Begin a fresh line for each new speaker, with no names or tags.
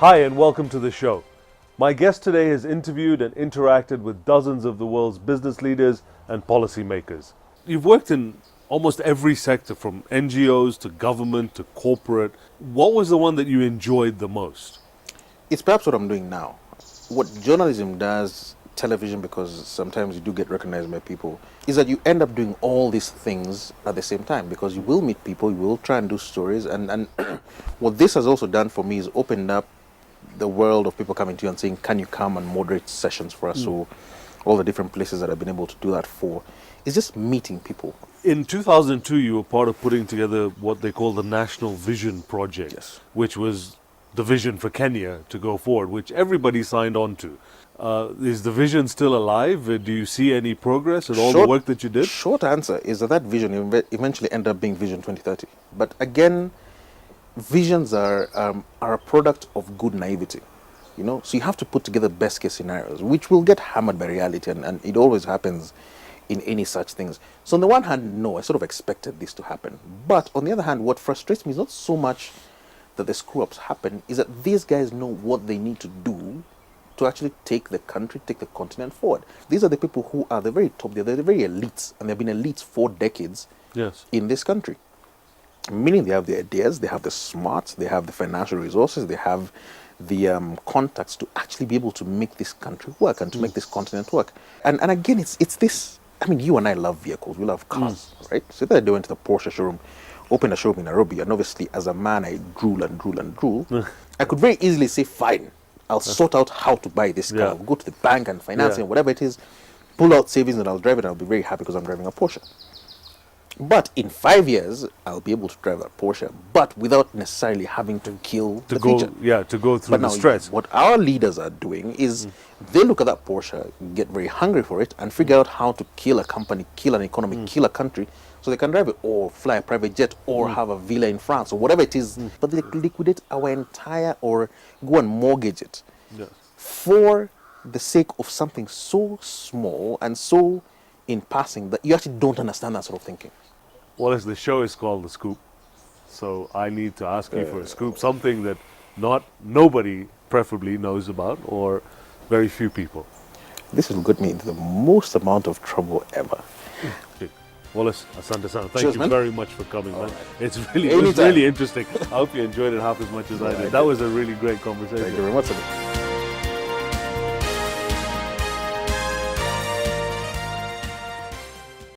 Hi and welcome to the show. My guest today has interviewed and interacted with dozens of the world's business leaders and policymakers. You've worked in almost every sector, from NGOs to government to corporate. What was the one that you enjoyed the most?
It's perhaps what I'm doing now. What journalism does, television, because sometimes you do get recognized by people, is that you end up doing all these things at the same time, because you will meet people, you will try and do stories, and what this has also done for me is opened up the world of people coming to you and saying, can you come and moderate sessions for us? So all the different places that I've been able to do that for is just meeting people.
In 2002, you were part of putting together what they call the National Vision Project,
Yes.
which was the vision for Kenya to go forward, which everybody signed on to. Is the vision still alive? Do you see any progress in all the work that you did?
Short answer is that vision eventually ended up being Vision 2030. But again, visions are a product of good naivety, you know. So you have to put together best case scenarios, which will get hammered by reality, and it always happens in any such things. So on the one hand, no, I sort of expected this to happen. But on the other hand, what frustrates me is not so much that the screw-ups happen, is that these guys know what they need to do to actually take the country, take the continent forward. These are the people who are the very top, they're the very elites, and they've been elites for decades in this country. Meaning they have the ideas, they have the smarts, they have the financial resources, they have the contacts to actually be able to make this country work and to make this continent work. And again, it's this, I mean, you and I love vehicles, we love cars, right? So that I went to the Porsche showroom, opened a showroom in Nairobi, and obviously as a man, I drool and drool and drool. I could very easily say, fine, I'll sort out how to buy this car. I'll go to the bank and finance it, whatever it is, pull out savings and I'll drive it, and I'll be very happy because I'm driving a Porsche. But in 5 years, I'll be able to drive that Porsche, but without necessarily having to kill the feature.
Yeah, to go through the stress.
What our leaders are doing is they look at that Porsche, get very hungry for it, and figure out how to kill a company, kill an economy, kill a country, so they can drive it, or fly a private jet, or have a villa in France, or whatever it is. But they liquidate our entire, or go and mortgage it for the sake of something so small and so in passing that you actually don't understand that sort of thinking.
Wallace, the show is called The Scoop, so I need to ask you for a scoop, something that nobody preferably knows about, or very few people.
This will get me into the most amount of trouble ever.
Okay. Wallace, asante sana, thank
Cheers,
you
man.
very much for coming, man.
Right.
It was really interesting. I hope you enjoyed it half as much as I did. That was a really great conversation.
Thank you very much.